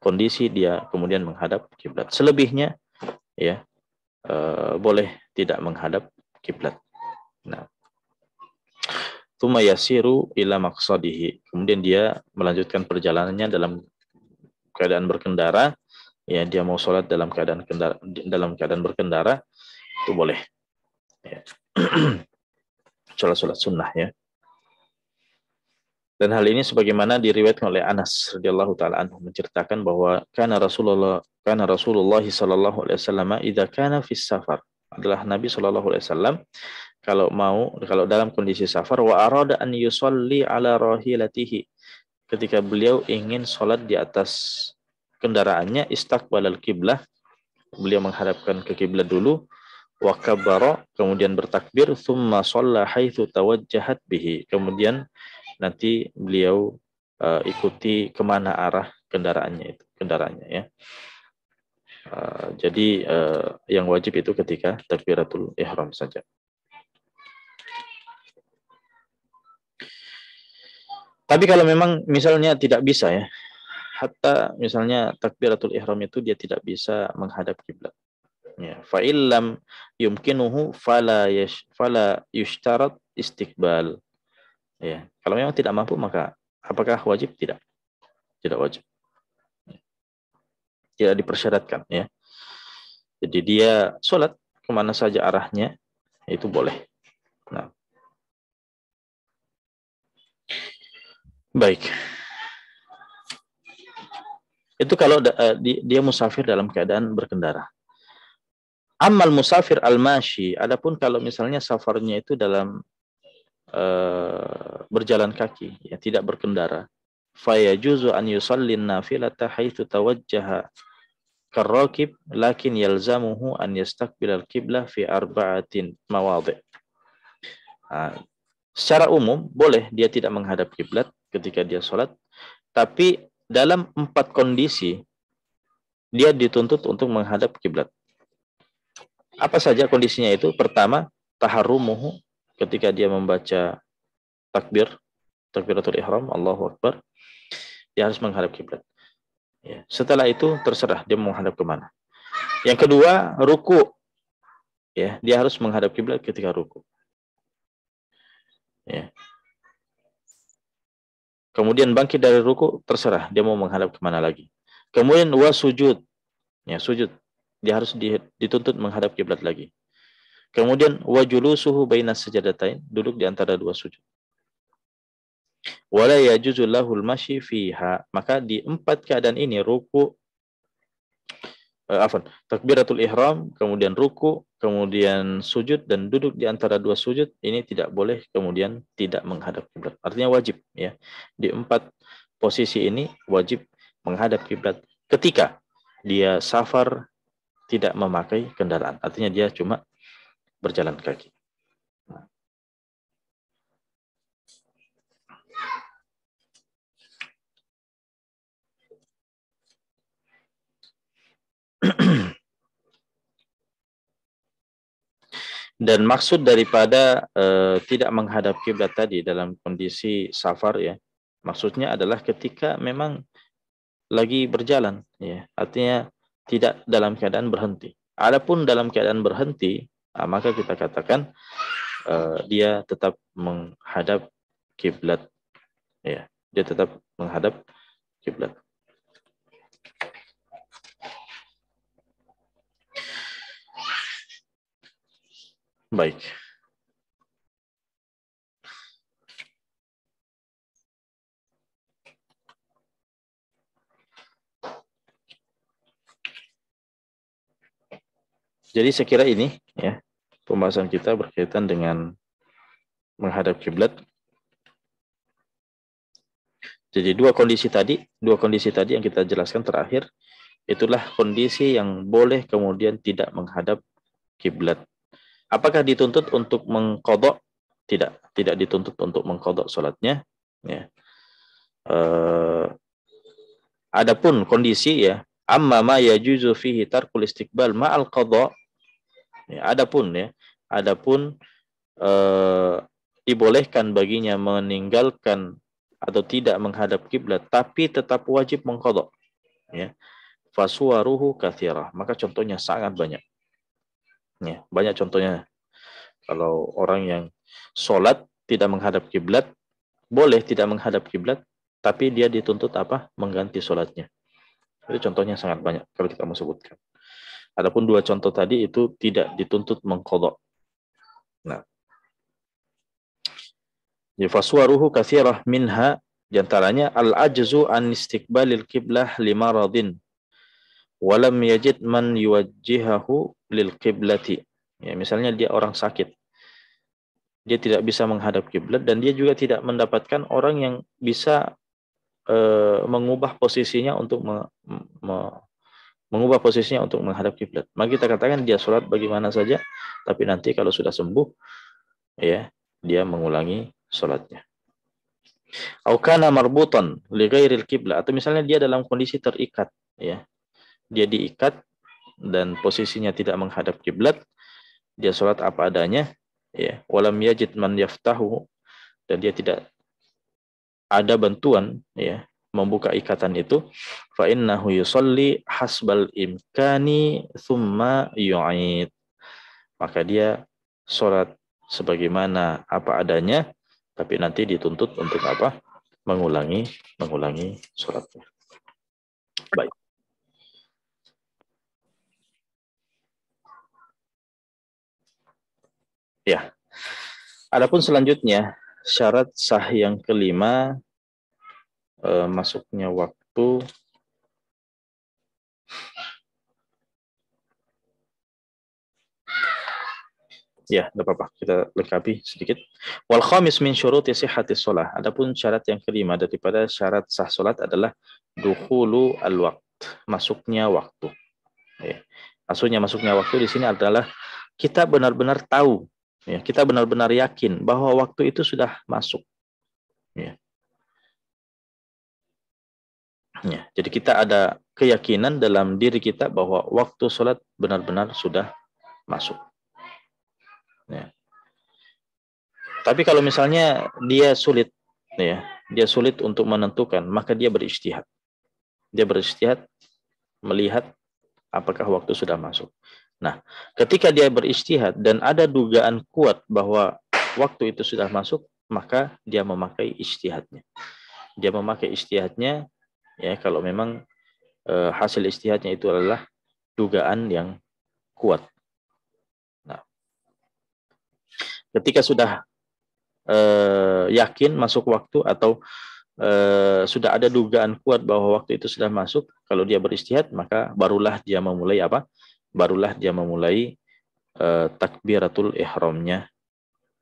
A: kondisi dia kemudian menghadap kiblat. Selebihnya, ya, boleh tidak menghadap kiblat. Nah, tsumma yasiru ila maqsadihi. Kemudian dia melanjutkan perjalanannya dalam keadaan berkendara, ya, dia mau sholat dalam keadaan berkendara, itu boleh. Ya. Sholat sunnah, ya. Dan hal ini sebagaimana diriwayatkan oleh Anas radhiyallahu taala anhu, menceritakan bahwa kana Rasulullah sallallahu alaihi wasallam idza kana fis safar, adalah Nabi sallallahu alaihi wasallam kalau dalam kondisi safar, wa arada an yusalli ala rahilatihi, ketika beliau ingin sholat di atas kendaraannya, istaqbalal kiblah, beliau menghadapkan ke kiblat dulu, wa kabbara, kemudian bertakbir, thumma shalla haitsu tawajjahat bihi, kemudian nanti beliau ikuti kemana arah kendaraannya, ya. Jadi yang wajib itu ketika takbiratul ihram saja. Tapi kalau memang misalnya tidak bisa, ya, hatta misalnya takbiratul ihram itu dia tidak bisa menghadap kiblat, ya, fa illam yumkinuhu fala yushtarat istiqbal, ya. Kalau memang tidak mampu, maka apakah wajib? Tidak wajib, tidak dipersyaratkan, ya. Jadi dia sholat kemana saja arahnya, itu boleh. Nah, baik. Itu kalau dia musafir dalam keadaan berkendara. Amal musafir al-mashi, adapun kalau misalnya safarnya itu dalam berjalan kaki, ya, tidak berkendara, fayajuzu an yusallin nafilata haitsu tawajjaha karrakib, lakin yalzamuhu an yastaqbilal qiblah fi arba'atin mawadhi'. Secara umum boleh dia tidak menghadap kiblat ketika dia sholat, tapi dalam 4 kondisi dia dituntut untuk menghadap kiblat. Apa saja kondisinya itu? Pertama, taharrumuhu, ketika dia membaca takbiratul ihram, Allahu Akbar, dia harus menghadap kiblat. Ya. Setelah itu terserah dia mau menghadap kemana. Yang kedua, ruku, ya, dia harus menghadap kiblat ketika ruku. Ya. Kemudian bangkit dari ruku, terserah dia mau menghadap kemana lagi. Kemudian sujud, ya, sujud, dia harus dituntut menghadap kiblat lagi. Kemudian julusuhu bainas sajadatain, duduk di antara 2 sujud. Wala yajuzu lahul masyi fiha, maka di 4 keadaan ini, ruku, takbiratul ihram, kemudian ruku, kemudian sujud, dan duduk di antara 2 sujud, ini tidak boleh kemudian tidak menghadap kiblat. Artinya wajib, ya. Di 4 posisi ini wajib menghadap kiblat ketika dia safar, tidak memakai kendaraan. Artinya dia cuma berjalan kaki. Dan maksud daripada tidak menghadap kiblat tadi dalam kondisi safar, ya, maksudnya adalah ketika memang lagi berjalan, ya, artinya tidak dalam keadaan berhenti. Adapun dalam keadaan berhenti, maka kita katakan dia tetap menghadap kiblat, Ya, dia tetap menghadap kiblat. Baik. Jadi saya kira ini ya pembahasan kita berkaitan dengan menghadap kiblat. Jadi dua kondisi tadi yang kita jelaskan terakhir, itulah kondisi yang boleh kemudian tidak menghadap kiblat. Apakah dituntut untuk mengqadha? Tidak dituntut untuk mengqadha salatnya. Ya. Adapun kondisi ya, amma ma yajuzu fihi tarkul istiqbal ma'al qadha. Ya, adapun dibolehkan baginya meninggalkan atau tidak menghadap kiblat tapi tetap wajib mengqadha. Ya. Fasuwaruhu katsirah. Maka contohnya sangat banyak. Ya, banyak contohnya. Kalau orang yang sholat tidak menghadap kiblat, boleh tidak menghadap kiblat, tapi dia dituntut apa? Mengganti sholatnya. Itu contohnya sangat banyak kalau kita mau sebutkan. Adapun dua contoh tadi itu tidak dituntut mengqadha. Nah, faswaruhu katsirah minha diantaranya al-ajzu an istiqbalil qiblah limaradin walam yajid man yuwajjihahu lil qiblati. Ya, misalnya dia orang sakit. Dia tidak bisa menghadap kiblat dan dia juga tidak mendapatkan orang yang bisa mengubah posisinya untuk mengubah posisinya untuk menghadap kiblat. Maka kita katakan dia sholat bagaimana saja, tapi nanti kalau sudah sembuh, ya dia mengulangi sholatnya. Au kana marbutan li ghairil qiblah, atau misalnya dia dalam kondisi terikat, ya. Dia diikat dan posisinya tidak menghadap kiblat, dia sholat apa adanya, ya. Walam yajid man yaftahu, dan dia tidak ada bantuan, ya, membuka ikatan itu, fa innahu yusalli hasbal imkani thumma yu'id. Maka dia sholat sebagaimana apa adanya, tapi nanti dituntut untuk apa? Mengulangi sholatnya. Baik. Ya. Adapun selanjutnya syarat sah yang kelima, masuknya waktu. Ya, tidak apa-apa. Kita lengkapi sedikit. Wal khamis min syuruti sihhatis shalah. Adapun syarat yang kelima daripada syarat sah salat adalah dukhulu al-waqt, masuknya waktu. Ya. Masuknya waktu di sini adalah kita benar-benar tahu, ya, kita benar-benar yakin bahwa waktu itu sudah masuk. Ya. Ya. Jadi kita ada keyakinan dalam diri kita bahwa waktu salat benar-benar sudah masuk. Ya. Tapi kalau misalnya dia sulit, ya, dia sulit untuk menentukan, maka dia berijtihad. Dia berijtihad melihat apakah waktu sudah masuk. Nah, ketika dia berijtihad dan ada dugaan kuat bahwa waktu itu sudah masuk, maka dia memakai ijtihadnya. Dia memakai ijtihadnya, ya, kalau memang hasil ijtihadnya itu adalah dugaan yang kuat. Nah, ketika sudah yakin masuk waktu atau sudah ada dugaan kuat bahwa waktu itu sudah masuk, kalau dia beristihad, maka barulah dia memulai apa? Barulah dia memulai takbiratul ihramnya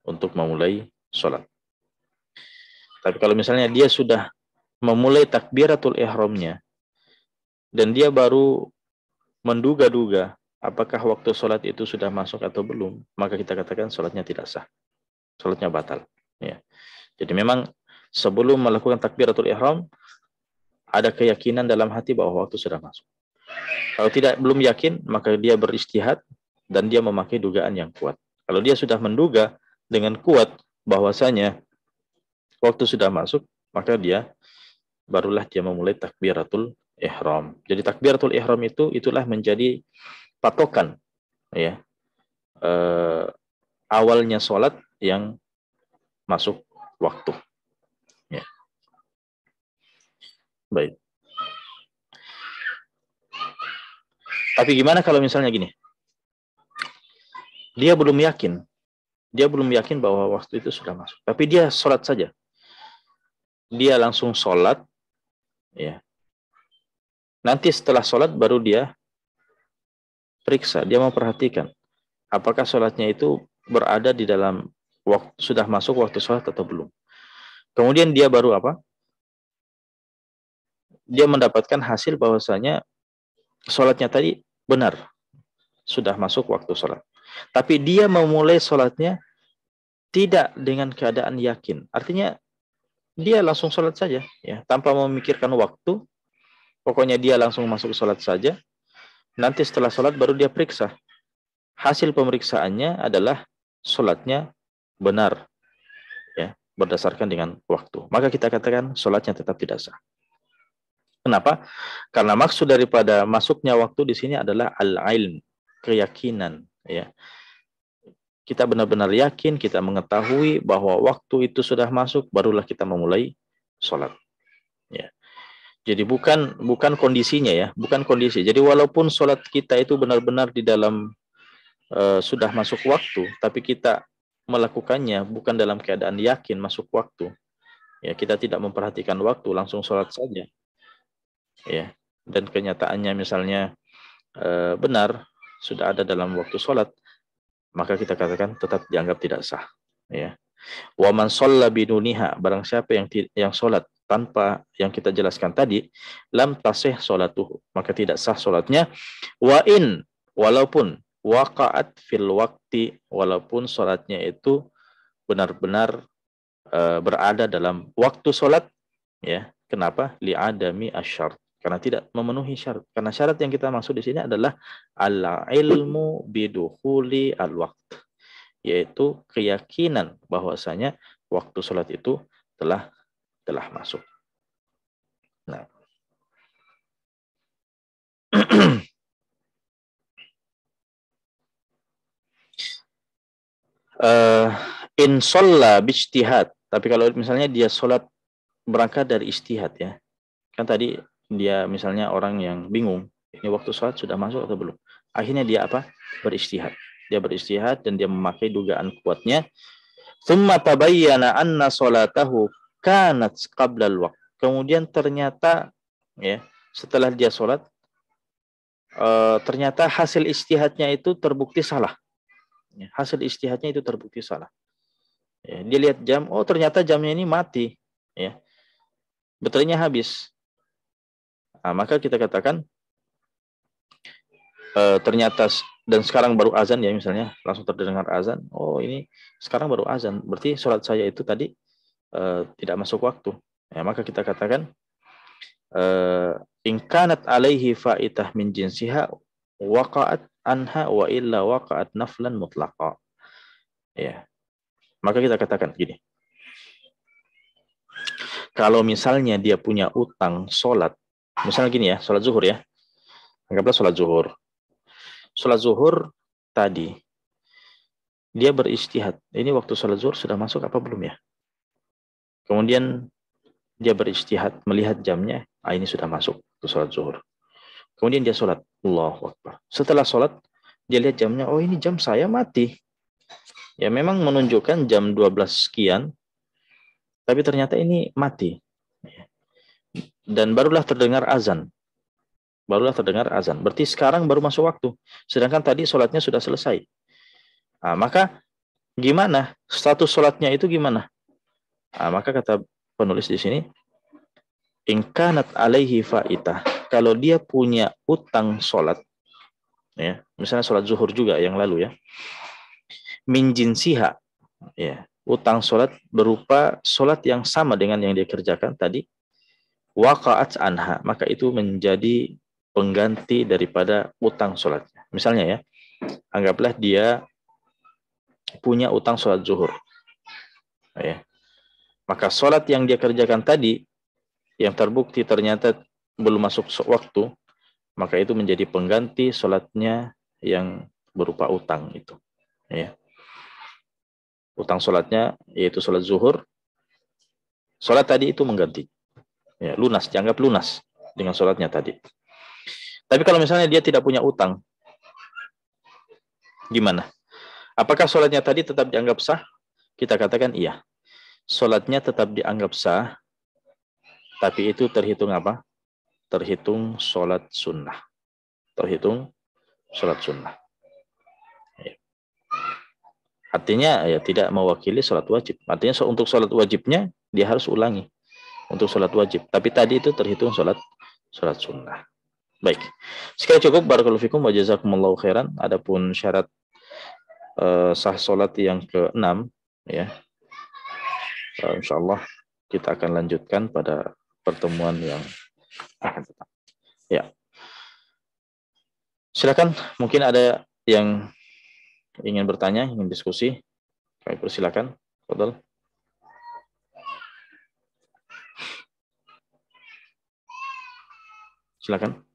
A: untuk memulai sholat. Tapi kalau misalnya dia sudah memulai takbiratul ihramnya dan dia baru menduga-duga apakah waktu sholat itu sudah masuk atau belum, maka kita katakan sholatnya tidak sah, sholatnya batal. Ya. Jadi memang sebelum melakukan takbiratul ihram ada keyakinan dalam hati bahwa waktu sudah masuk. Kalau belum yakin, maka dia beristihad dan dia memakai dugaan yang kuat. Kalau dia sudah menduga dengan kuat bahwasanya waktu sudah masuk, maka barulah dia memulai takbiratul ihram. Jadi takbiratul ihram itulah menjadi patokan, ya, awalnya sholat yang masuk waktu. Ya. Baik. Tapi gimana kalau misalnya gini? Dia belum yakin. Dia belum yakin bahwa waktu itu sudah masuk. Tapi dia sholat saja. Dia langsung sholat. Ya. Nanti setelah sholat baru dia periksa. Dia mau perhatikan. Apakah sholatnya itu berada di dalam waktu, sudah masuk waktu sholat atau belum. Kemudian dia baru apa? Dia mendapatkan hasil bahwasanya sholatnya tadi benar. Sudah masuk waktu sholat. Tapi dia memulai sholatnya tidak dengan keadaan yakin. Artinya dia langsung sholat saja, ya, tanpa memikirkan waktu. Pokoknya dia langsung masuk sholat saja. Nanti setelah sholat baru dia periksa. Hasil pemeriksaannya adalah sholatnya benar, ya, berdasarkan dengan waktu. Maka kita katakan sholatnya tetap tidak sah. Kenapa? Karena maksud daripada masuknya waktu di sini adalah al-ilm, keyakinan, ya. Kita benar-benar yakin, kita mengetahui bahwa waktu itu sudah masuk, barulah kita memulai sholat. Ya. Jadi bukan kondisinya, ya, bukan kondisi. Jadi walaupun sholat kita itu benar-benar di dalam sudah masuk waktu, tapi kita melakukannya bukan dalam keadaan yakin masuk waktu. Ya, kita tidak memperhatikan waktu, langsung sholat saja. Ya. Dan kenyataannya misalnya benar sudah ada dalam waktu sholat, maka kita katakan tetap dianggap tidak sah. Ya. Wa man shalla biduniha, barang siapa yang sholat tanpa yang kita jelaskan tadi, lam tasih sholatuhu, maka tidak sah sholatnya. Wa in, walaupun waqa'at fil waqti, walaupun sholatnya itu benar-benar berada dalam waktu sholat, ya. Kenapa? Li'adami asyart, karena tidak memenuhi syarat. Karena syarat yang kita maksud di sini adalah al-ilmu bidukhuli al-waqt, yaitu keyakinan bahwasanya waktu sholat itu telah masuk. Nah, in sholla bijtihad, tapi kalau misalnya dia sholat berangkat dari istihad, ya, kan tadi dia misalnya orang yang bingung, ini waktu sholat sudah masuk atau belum. Akhirnya dia apa? Beristihad. Dia beristihad dan dia memakai dugaan kuatnya. Tsumma tabayyana anna sholatahu kanat qabla al-waqt. Kemudian ternyata, ya, setelah dia sholat, ternyata hasil istihadnya itu terbukti salah. Ya, hasil istihadnya itu terbukti salah. Ya, dia lihat jam, oh ternyata jamnya ini mati. Ya, baterainya habis. Nah, maka kita katakan ternyata dan sekarang baru azan, ya, misalnya langsung terdengar azan. Oh ini sekarang baru azan, berarti sholat saya itu tadi tidak masuk waktu. Ya, maka kita katakan in kanat alaihi faitah min jinsiha waqa'at anha wa illa waqa'at naflan mutlaqa. Ya. Maka kita katakan gini. Kalau misalnya dia punya utang sholat, misalnya gini, ya, sholat zuhur, ya. Anggaplah sholat zuhur. Sholat zuhur tadi dia beristihad. Ini waktu sholat zuhur sudah masuk apa belum, ya? Kemudian dia beristihad, melihat jamnya, ini sudah masuk waktu sholat zuhur. Kemudian dia sholat, Allahu Akbar. Setelah sholat, dia lihat jamnya, oh ini jam saya mati. Ya memang menunjukkan jam 12 sekian, tapi ternyata ini mati. Dan barulah terdengar azan. Barulah terdengar azan. Berarti sekarang baru masuk waktu. Sedangkan tadi sholatnya sudah selesai. Nah, maka gimana? Status sholatnya itu gimana? Nah, maka kata penulis di sini, in kanat alaihi faitah. Kalau dia punya utang sholat, ya, misalnya sholat zuhur juga yang lalu, ya, min jinsiha, ya, utang sholat berupa sholat yang sama dengan yang dia kerjakan tadi, waqa'at anha, maka itu menjadi pengganti daripada utang sholatnya. Misalnya, ya, anggaplah dia punya utang sholat zuhur, ya, maka sholat yang dia kerjakan tadi yang terbukti ternyata belum masuk waktu, maka itu menjadi pengganti sholatnya yang berupa utang itu, ya. Utang sholatnya yaitu sholat zuhur, sholat tadi itu mengganti. Ya, lunas, dianggap lunas dengan sholatnya tadi. Tapi kalau misalnya dia tidak punya utang, gimana? Apakah sholatnya tadi tetap dianggap sah? Kita katakan iya. Sholatnya tetap dianggap sah, tapi itu terhitung apa? Terhitung sholat sunnah. Terhitung sholat sunnah. Ya. Artinya ya tidak mewakili sholat wajib. Artinya untuk sholat wajibnya dia harus ulangi untuk sholat wajib. Tapi tadi itu terhitung sholat sunnah. Baik. Sekali cukup. Barakallahu fikum wa jazakumullahu khairan. Adapun syarat sah sholat yang ke-6 ya. Insyaallah kita akan lanjutkan pada pertemuan yang akan datang. Ya. Silakan, mungkin ada yang ingin bertanya, ingin diskusi. Kami persilakan. Fadhal. Silakan.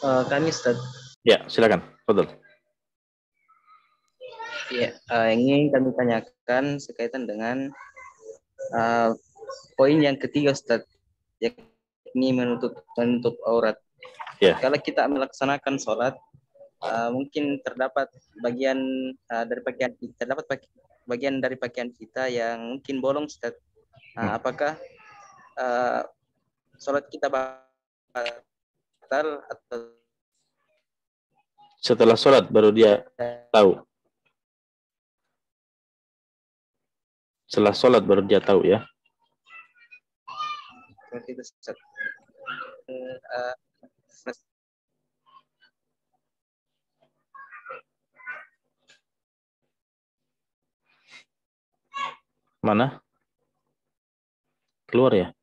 B: Kami Ustaz.
A: Ya, silakan. Fadhal.
B: Ya, yang ingin kami tanyakan sekaitan dengan poin yang ketiga Ustaz, yakni menutup aurat.
A: Ya.
B: Kalau kita melaksanakan sholat, mungkin terdapat bagian dari pakaian kita yang mungkin bolong Ustaz. Apakah sholat kita batal atau
A: setelah sholat baru dia tahu? Setelah sholat baru dia tahu ya.
B: seperti itu Ustaz.
A: Mana? Keluar ya?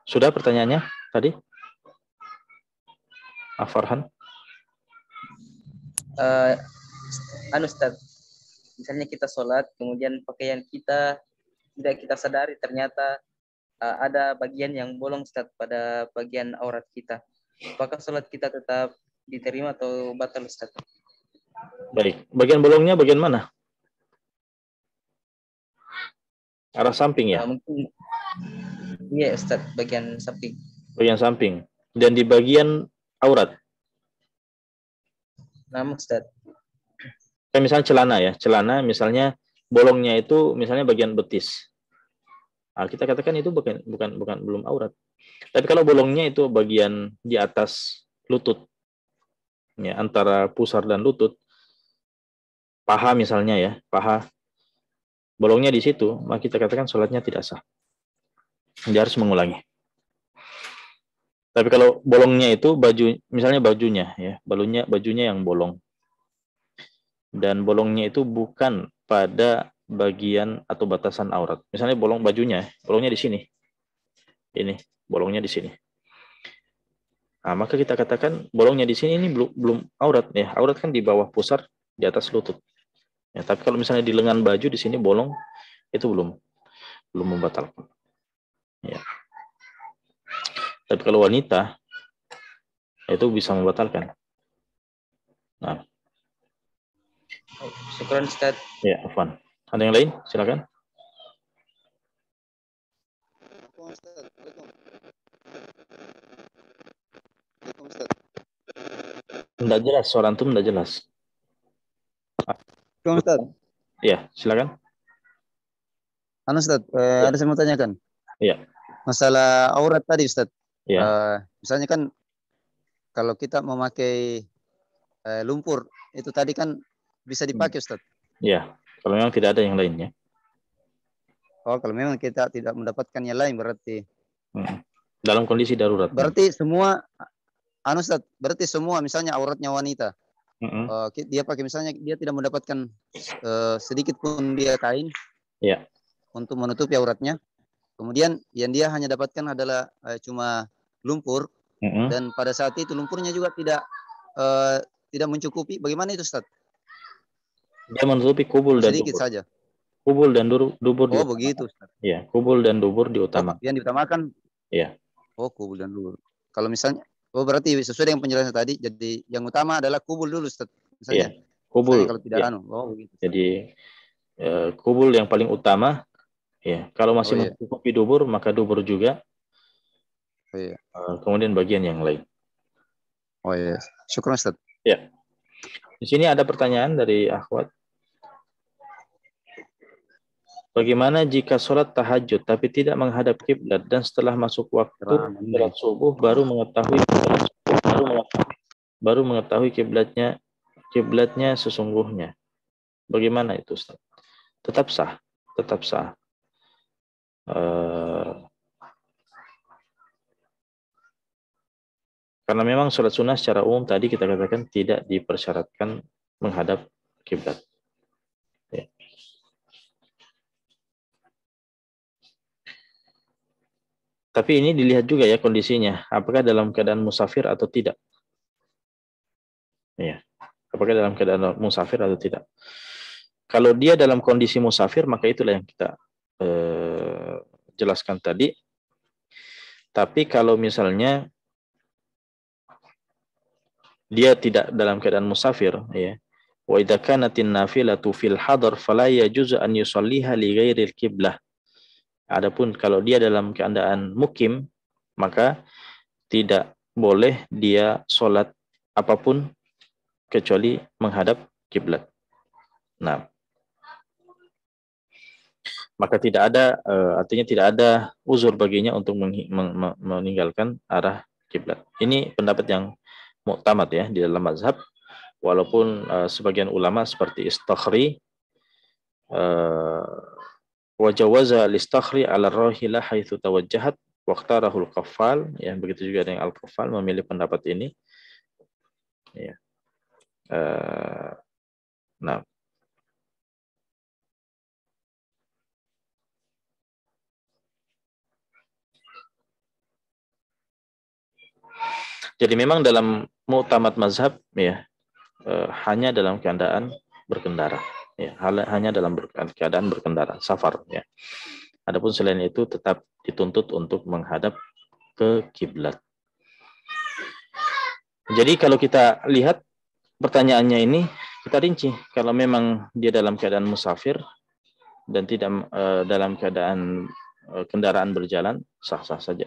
A: Sudah pertanyaannya tadi? Farhan?
B: Ustaz, misalnya kita sholat, kemudian pakaian kita tidak kita sadari ternyata ada bagian yang bolong Ustaz pada bagian aurat kita. Apakah sholat kita tetap diterima atau batal Ustaz?
A: Baik, bagian bolongnya bagian mana? Arah samping ya?
B: Mungkin iya Ustaz, bagian samping.
A: Bagian samping. Dan di bagian aurat?
B: Nah, Ustaz.
A: Kayak misalnya celana ya, celana misalnya bolongnya itu misalnya bagian betis. Nah, kita katakan itu bukan belum aurat. Tapi kalau bolongnya itu bagian di atas lutut, ya, antara pusar dan lutut, paha misalnya ya, paha, bolongnya di situ, maka kita katakan sholatnya tidak sah. Dia harus mengulangi. Tapi kalau bolongnya itu baju, misalnya bajunya ya, bajunya yang bolong. Dan bolongnya itu bukan pada bagian atau batasan aurat. Misalnya bolongnya di sini. Ini, bolongnya di sini. Nah, maka kita katakan bolongnya di sini ini belum aurat ya. Aurat kan di bawah pusar, di atas lutut. Ya, tapi kalau misalnya di lengan baju di sini bolong, itu belum membatalkan. Ya. Tapi kalau wanita itu bisa membatalkan. Nah.
B: Syukran Ustaz.
A: Ya, Afwan. Ada yang lain? Silakan. Tidak jelas, suara antum tidak jelas.
C: Ustaz.
A: Ya, silakan.
C: Ustaz, ada saya mau tanyakan.
A: Iya.
C: Masalah aurat tadi Ustaz.
A: Iya.
C: Misalnya kan kalau kita memakai lumpur itu tadi kan bisa dipakai Ustaz.
A: Iya, kalau memang tidak ada yang lainnya.
C: Oh, kalau memang kita tidak mendapatkan yang lain berarti.
A: Dalam kondisi darurat.
C: Berarti semua, Ustaz, berarti semua misalnya auratnya wanita, dia pakai misalnya dia tidak mendapatkan sedikit pun dia kain, untuk menutupi auratnya. Kemudian yang dia hanya dapatkan adalah cuma lumpur, dan pada saat itu lumpurnya juga tidak mencukupi. Bagaimana itu Ustaz?
A: Dia menutupi kubul dan
C: sedikit
A: dubur.
C: Saja.
A: Kubul dan dubur.
C: Oh begitu Ustaz.
A: Iya, kubul dan dubur diutamakan.
C: Yang diutamakan.
A: Iya.
C: Oh kubul dan dubur. Kalau misalnya Oh, berarti sesuai dengan penjelasan tadi. Jadi yang utama adalah kubul dulu, Ustaz. Misalnya,
A: Iya, kubul.
C: kalau tidak
A: Iya.
C: oh begitu.
A: Jadi kubul yang paling utama. Ya, kalau masih
C: Oh, iya.
A: mencukupi dubur, maka dubur juga.
C: Oh, iya.
A: Kemudian bagian yang lain.
C: Oh, iya. Syukur, Ustaz.
A: Ya. Di sini ada pertanyaan dari akhwat. Bagaimana jika sholat tahajud tapi tidak menghadap kiblat dan setelah masuk waktu sholat subuh baru mengetahui kiblatnya sesungguhnya? Bagaimana itu, Ustaz? Tetap sah, tetap sah. Karena memang sholat sunnah secara umum tadi kita katakan tidak dipersyaratkan menghadap kiblat. Ya. Tapi ini dilihat juga ya kondisinya, apakah dalam keadaan musafir atau tidak. Ya. Apakah dalam keadaan musafir atau tidak. Kalau dia dalam kondisi musafir, maka itulah yang kita jelaskan tadi. Tapi kalau misalnya dia tidak dalam keadaan musafir, ya. Wa idza kanatin nafilatu fil hadar fala yajuzu an yusalliha li ghairil qiblah. Adapun kalau dia dalam keadaan mukim, maka tidak boleh dia sholat apapun kecuali menghadap kiblat. Nah, maka tidak ada artinya tidak ada uzur baginya untuk meninggalkan arah kiblat. Ini pendapat yang mu'tamad ya di dalam mazhab, walaupun sebagian ulama seperti Istakhri wa jawaza al-istakhri ala rahilah haitsu tawajjahat waqtarahul qaffal, ya begitu juga dengan al-qaffal memilih pendapat ini. Ya. Nah, jadi memang dalam mu'tamad mazhab ya hanya dalam keadaan berkendara, ya hanya dalam keadaan berkendara, safar ya. Adapun selain itu tetap dituntut untuk menghadap ke kiblat. Jadi kalau kita lihat pertanyaannya ini, kita rinci. Kalau memang dia dalam keadaan musafir dan tidak dalam keadaan kendaraan berjalan, sah-sah saja.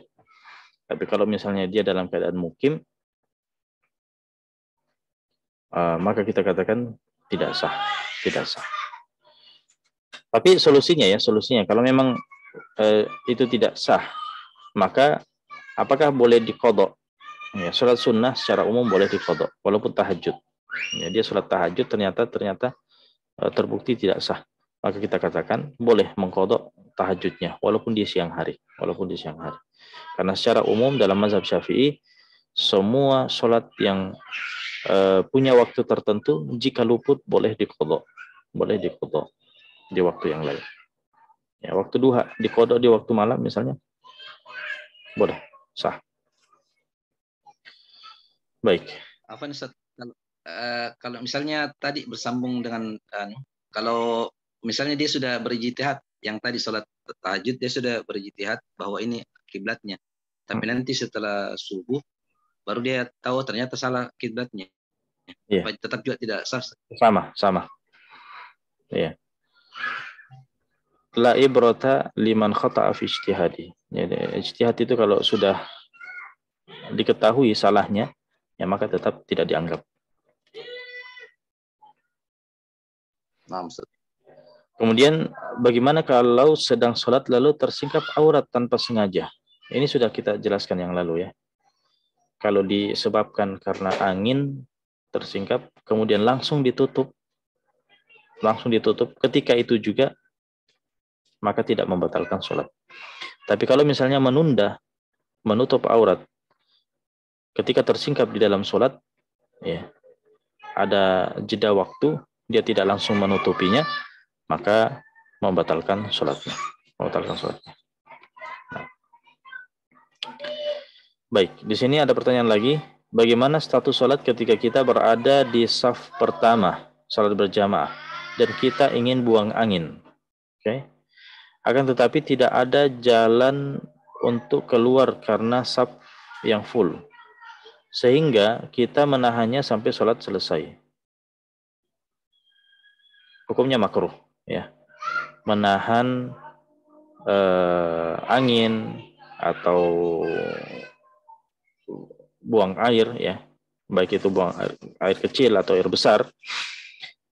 A: Tapi kalau misalnya dia dalam keadaan mukim, maka kita katakan tidak sah, tidak sah. Tapi solusinya kalau memang itu tidak sah, maka apakah boleh diqadha? Ya, sholat sunnah secara umum boleh diqadha, walaupun tahajud. Ya, dia sholat tahajud ternyata terbukti tidak sah, maka kita katakan boleh mengqadha tahajudnya, walaupun di siang hari, Karena secara umum dalam mazhab Syafi'i semua sholat yang punya waktu tertentu jika luput boleh diqadha, di waktu yang lain. Ya, waktu duha diqadha di waktu malam misalnya, boleh, sah. Baik.
D: Apa nih Ustaz? Kalau misalnya tadi bersambung dengan kalau misalnya dia sudah berijtihad yang tadi sholat tahajud dia sudah berijtihad bahwa ini kiblatnya. Tapi nanti setelah subuh baru dia tahu ternyata salah kiblatnya.
A: Iya.
D: Tetap juga tidak sah.
A: Sama. Iya. La ibrata liman khata'a fi ijtihadi. Jadi ijtihad itu kalau sudah diketahui salahnya, ya maka tetap tidak dianggap.
C: Nah, Ustaz.
A: Kemudian bagaimana kalau sedang sholat lalu tersingkap aurat tanpa sengaja? Ini sudah kita jelaskan yang lalu ya. Kalau disebabkan karena angin tersingkap, kemudian langsung ditutup, ketika itu juga, maka tidak membatalkan sholat. Tapi kalau misalnya menutup aurat, ketika tersingkap di dalam sholat, ya, ada jeda waktu, dia tidak langsung menutupinya, maka membatalkan sholatnya. Nah. Baik, di sini ada pertanyaan lagi. Bagaimana status sholat ketika kita berada di saf pertama, sholat berjamaah, dan kita ingin buang angin? Oke. Akan tetapi tidak ada jalan untuk keluar karena saf yang full. sehingga kita menahannya sampai sholat selesai. Hukumnya makruh, ya. Menahan angin atau buang air, ya, baik itu buang air kecil atau air besar,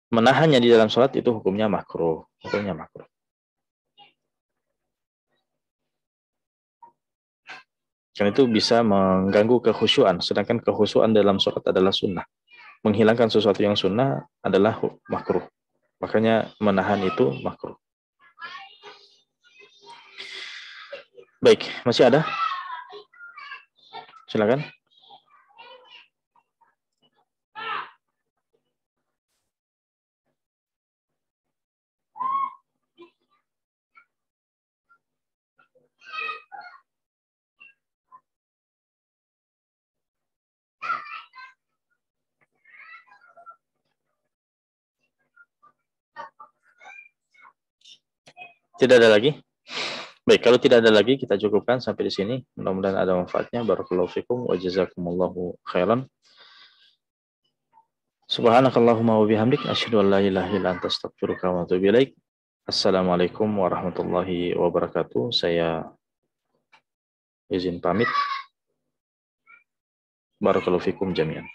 A: menahannya di dalam sholat itu hukumnya makruh. Hukumnya makruh. Karena itu bisa mengganggu kekhusyuan, sedangkan kekhusyuan dalam sholat adalah sunnah. Menghilangkan sesuatu yang sunnah adalah makruh. Makanya menahan itu makruh. Baik, masih ada? Silakan. Tidak ada lagi? Baik, kalau tidak ada lagi kita cukupkan sampai di sini. Mudah-mudahan ada manfaatnya. Barakallahu fikum wa jazakumullahu khairan. Subhanakallahumma wa bihamdik asyhadu an la ilaha illa anta astaghfiruka wa atubu ilaik. Assalamualaikum warahmatullahi wabarakatuh. Saya izin pamit. Barakallahu fikum jami'an.